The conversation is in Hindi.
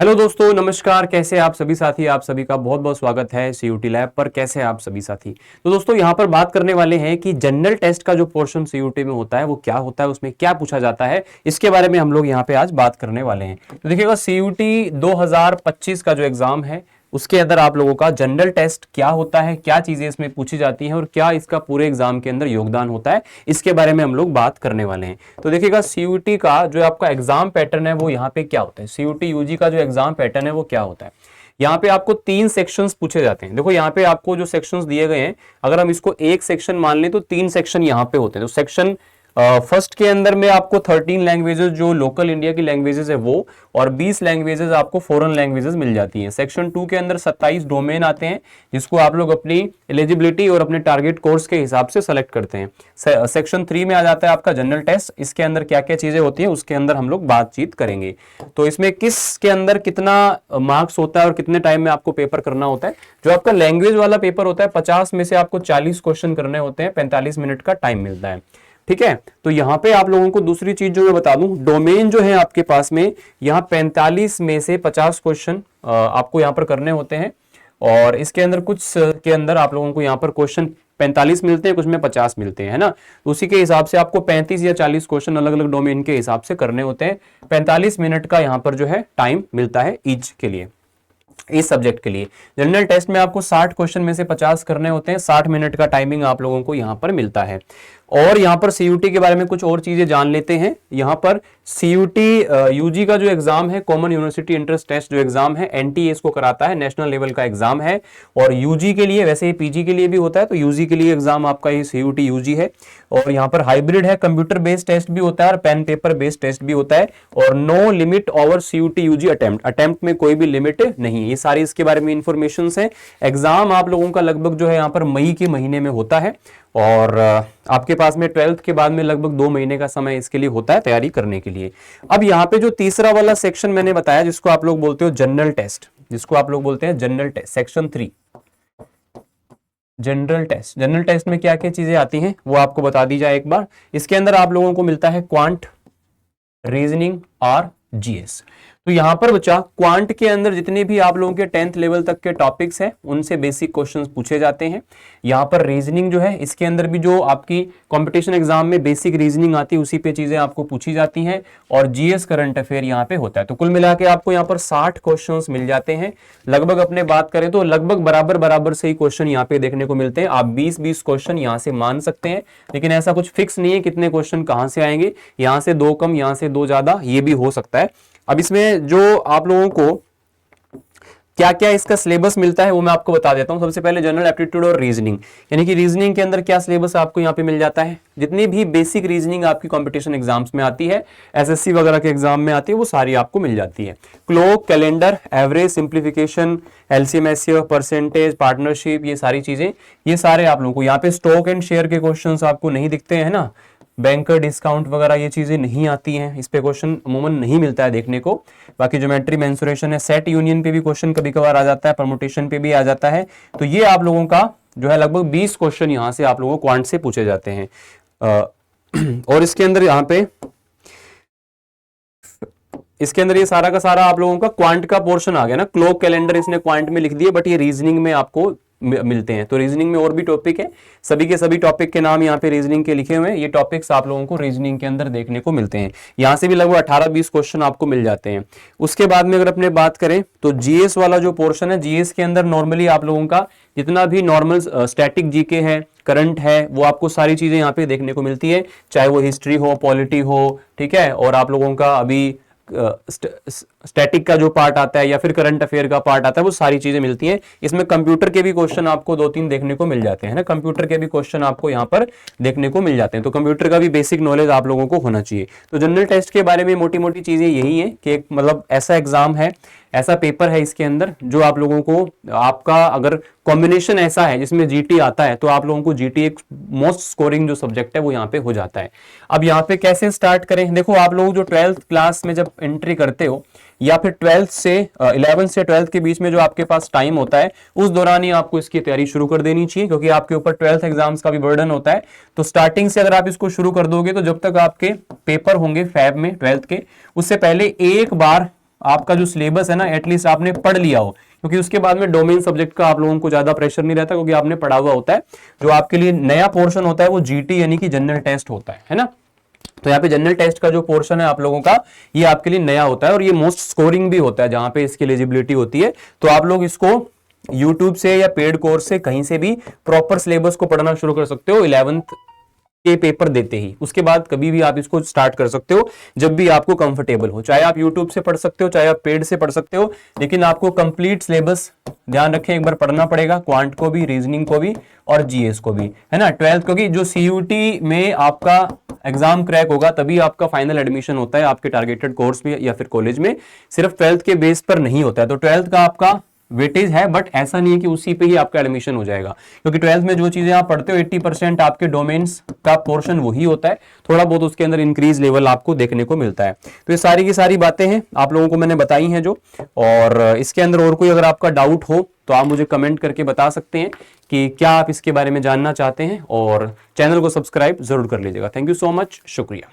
हेलो दोस्तों, नमस्कार। कैसे आप सभी साथी? आप सभी का बहुत बहुत स्वागत है सीयूटी लैब पर। कैसे हैं आप सभी साथी? तो दोस्तों यहाँ पर बात करने वाले हैं कि जनरल टेस्ट का जो पोर्शन सीयूटी में होता है वो क्या होता है, उसमें क्या पूछा जाता है, इसके बारे में हम लोग यहाँ पे आज बात करने वाले हैं। तो देखिएगा, सीयूटी 2025 का जो एग्जाम है उसके अंदर आप लोगों का जनरल टेस्ट क्या होता है, क्या चीजें इसमें पूछी जाती हैं और क्या इसका पूरे एग्जाम के अंदर योगदान होता है, इसके बारे में हम लोग बात करने वाले हैं। तो देखिएगा, सीयूटी का जो आपका एग्जाम पैटर्न है वो यहाँ पे क्या होता है, सीयूटी यूजी का जो एग्जाम पैटर्न है वो क्या होता है। यहाँ पे आपको 3 सेक्शंस पूछे जाते हैं। देखो यहाँ पे आपको जो सेक्शंस दिए गए हैं, अगर हम इसको एक सेक्शन मान लें तो 3 सेक्शन यहाँ पे होते हैं। तो सेक्शन फर्स्ट के अंदर में आपको 13 लैंग्वेजेस जो लोकल इंडिया की लैंग्वेजेस है वो, और 20 लैंग्वेजेस आपको फॉरेन लैंग्वेजेस मिल जाती हैं। सेक्शन 2 के अंदर 27 डोमेन आते हैं जिसको आप लोग अपनी एलिजिबिलिटी और अपने टारगेट कोर्स के हिसाब से सेलेक्ट करते हैं। सेक्शन 3 में आ जाता है आपका जनरल टेस्ट। इसके अंदर क्या क्या चीजें होती है उसके अंदर हम लोग बातचीत करेंगे। तो इसमें किस के अंदर कितना मार्क्स होता है और कितने टाइम में आपको पेपर करना होता है। जो आपका लैंग्वेज वाला पेपर होता है, 50 में से आपको 40 क्वेश्चन करने होते हैं, 45 मिनट का टाइम मिलता है। ठीक है, तो यहां पे आप लोगों को दूसरी चीज जो मैं बता दूं, डोमेन जो है आपके पास में, यहां 45 में से 50 क्वेश्चन आपको यहां पर करने होते हैं। और इसके अंदर कुछ के अंदर आप लोगों को यहां पर क्वेश्चन 45 मिलते हैं, कुछ में 50 मिलते हैं, है ना। तो उसी के हिसाब से आपको 35 या 40 क्वेश्चन अलग अलग डोमेन के हिसाब से करने होते हैं। 45 मिनट का यहां पर जो है टाइम मिलता है ईच के लिए, इस सब्जेक्ट के लिए। जनरल टेस्ट में आपको 60 क्वेश्चन में से 50 करने होते हैं। 60 मिनट का टाइमिंग आप लोगों को यहां पर मिलता है। और यहां पर सीयूटी के बारे में कुछ और चीजें जान लेते हैं। यहां पर सीयूटी यूजी का जो एग्जाम है, कॉमन यूनिवर्सिटी एंट्रेंस टेस्ट जो एग्जाम है, एनटीए इसको कराता है, नेशनल लेवल का एग्जाम है। और यूजी के लिए, वैसे ही पीजी के लिए भी होता है, तो यूजी के लिए एग्जाम आपका ये सीयूटी यूजी है। और यहाँ पर हाइब्रिड है, कंप्यूटर बेस्ड टेस्ट भी होता है और पेन पेपर बेस्ड टेस्ट भी होता है। और no limit over CUET UG attempt में कोई भी लिमिट नहीं है। ये सारी इसके बारे में इंफॉर्मेशन है। एग्जाम आप लोगों का लगभग जो है यहाँ पर मई के महीने में होता है। और आपके पास में 12th के बाद में लगभग 2 महीने का समय इसके लिए होता है तैयारी करने के लिए। अब यहाँ पे जो तीसरा वाला सेक्शन मैंने बताया, जिसको आप लोग बोलते हो जनरल टेस्ट, जिसको आप लोग बोलते हैं general test, section 3 general test. General test में क्या क्या चीजें आती हैं वो आपको बता दी जाए एक बार। इसके अंदर आप लोगों को मिलता है क्वांट, रीजनिंग और जीएस। तो यहां पर बच्चा, क्वांट के अंदर जितने भी आप लोगों के 10th लेवल तक के टॉपिक्स हैं उनसे बेसिक क्वेश्चंस पूछे जाते हैं। यहां पर रीजनिंग जो है, इसके अंदर भी जो आपकी कंपटीशन एग्जाम में बेसिक रीजनिंग आती है उसी पे चीजें आपको पूछी जाती हैं। और जीएस करंट अफेयर यहां पे होता है। तो कुल मिला के आपको यहां पर 60 क्वेश्चंस मिल जाते हैं। लगभग अपने बात करें तो लगभग बराबर बराबर से ही क्वेश्चन यहाँ पे देखने को मिलते हैं। आप 20-20 क्वेश्चन यहाँ से मान सकते हैं, लेकिन ऐसा कुछ फिक्स नहीं है कितने क्वेश्चन कहां से आएंगे। यहां से 2 कम, यहां से 2 ज्यादा, ये भी हो सकता है। अब इसमें जो आप लोगों को क्या क्या इसका सिलेबस मिलता है वो मैं आपको बता देता हूं। सबसे पहले जनरल एप्टीट्यूड और रीजनिंग, यानी कि रीजनिंग के अंदर क्या सिलेबस आपको यहाँ पे मिल जाता है। जितनी भी बेसिक रीजनिंग आपकी कंपटीशन एग्जाम्स में आती है, एसएससी वगैरह के एग्जाम में आती है, वो सारी आपको मिल जाती है। Clock, calendar, average, simplification, LCM, HCF, percentage, partnership, ये सारी चीजें, ये सारे आप लोगों को यहाँ पे स्टॉक एंड शेयर के क्वेश्चन आपको नहीं दिखते हैं ना। बैंकर डिस्काउंट वगैरह ये चीजें नहीं आती हैं, इस पे क्वेश्चन अमूमन नहीं मिलता है देखने को। बाकी ज्योमेट्री, मेंसुरेशन है, सेट यूनियन पे भी क्वेश्चन कभी कभार आ जाता है, परमुटेशन पे भी आ जाता है। तो ये आप लोगों का जो है लगभग 20 क्वेश्चन यहाँ से आप लोगों को क्वांट से पूछे जाते हैं। और इसके अंदर यहाँ पे इसके अंदर ये सारा का सारा आप लोगों का क्वांट का पोर्शन आ गया ना। क्लोक, कैलेंडर इसने क्वांट में लिख दिए, बट ये रीजनिंग में आपको मिलते हैं। तो रीजनिंग में और भी टॉपिक है, सभी के सभी टॉपिक के नाम यहाँ पे रीजनिंग के लिखे हुए हैं। ये टॉपिक्स आप लोगों को रीजनिंग के अंदर देखने को मिलते हैं। यहाँ से भी लगभग 18-20 क्वेश्चन आपको मिल जाते हैं। उसके बाद में अगर अपने बात करें तो जीएस वाला जो पोर्शन है, जीएस के अंदर नॉर्मली आप लोगों का जितना भी नॉर्मल स्टैटिक जीके है, करंट है, वो आपको सारी चीजें यहाँ पे देखने को मिलती है, चाहे वो हिस्ट्री हो, पॉलिटी हो, ठीक है। और आप लोगों का अभी स्टैटिक का जो पार्ट आता है या फिर करंट अफेयर का पार्ट आता है, वो सारी चीजें मिलती हैं। इसमें कंप्यूटर के भी क्वेश्चन आपको 2-3 देखने को मिल जाते हैं ना। कंप्यूटर के भी क्वेश्चन आपको यहाँ पर देखने को मिल जाते हैं। तो कंप्यूटर का भी बेसिक नॉलेज आप लोगों को होना चाहिए। तो जनरल टेस्ट के बारे में मोटी मोटी चीजें यही है कि मतलब ऐसा एग्जाम है, ऐसा पेपर है इसके अंदर जो आप लोगों को, आपका अगर कॉम्बिनेशन ऐसा है जिसमें जीटी आता है तो आप लोगों को जीटी एक मोस्ट स्कोरिंग जो सब्जेक्ट है वो यहाँ पे हो जाता है। अब यहाँ पे कैसे स्टार्ट करें, देखो आप लोग जो 12th क्लास में जब एंट्री करते हो या फिर 12th से 11th से 12th के बीच में जो आपके पास टाइम होता है, उस दौरान ही आपको इसकी तैयारी शुरू कर देनी चाहिए, क्योंकि आपके ऊपर 12th एग्जाम्स का भी बर्डन होता है। तो स्टार्टिंग से अगर आप इसको शुरू कर दोगे तो जब तक आपके पेपर होंगे फैब में 12th के, उससे पहले एक बार आपका जो सिलेबस है ना एटलीस्ट आपने पढ़ लिया हो, क्योंकि उसके बाद में डोमेन सब्जेक्ट का आप लोगों को ज्यादा प्रेशर नहीं रहता, क्योंकि आपने पढ़ा हुआ होता है। जो आपके लिए नया पोर्शन होता है वो जीटी यानी कि जनरल टेस्ट होता है ना। तो यहाँ पे जनरल टेस्ट का जो पोर्शन है आप लोगों का, ये आपके लिए नया होता है और ये मोस्ट स्कोरिंग भी होता है, जहां पे इसकी एलिजिबिलिटी होती है। तो आप लोग इसको यूट्यूब से या पेड कोर्स से कहीं से भी प्रॉपर सिलेबस को पढ़ना शुरू कर सकते हो 11th के पेपर देते ही। उसके बाद कभी भी आप इसको स्टार्ट कर सकते हो जब भी आपको कंफर्टेबल हो, चाहे आप यूट्यूब से पढ़ सकते हो चाहे आप पेड से पढ़ सकते हो, लेकिन आपको कंप्लीट सिलेबस ध्यान रखें एक बार पढ़ना पड़ेगा, क्वांट को भी, रीजनिंग को भी और जीएस को भी, है ना। 12th, क्योंकि जो सीयूटी में आपका एग्जाम क्रैक होगा तभी आपका फाइनल एडमिशन होता है आपके टारगेटेड कोर्स में या फिर कॉलेज में, सिर्फ 12th के बेस पर नहीं होता है। तो 12th का आपका वेटेज है, बट ऐसा नहीं है कि उसी पे ही आपका एडमिशन हो जाएगा, क्योंकि 12th में जो चीजें आप पढ़ते हो 80% आपके डोमेन्स का पोर्शन वही होता है, थोड़ा बहुत उसके अंदर इंक्रीज लेवल आपको देखने को मिलता है। तो ये सारी की सारी बातें हैं आप लोगों को मैंने बताई हैं जो, और इसके अंदर और कोई अगर आपका डाउट हो तो आप मुझे कमेंट करके बता सकते हैं कि क्या आप इसके बारे में जानना चाहते हैं, और चैनल को सब्सक्राइब जरूर कर लीजिएगा। थैंक यू सो मच, शुक्रिया।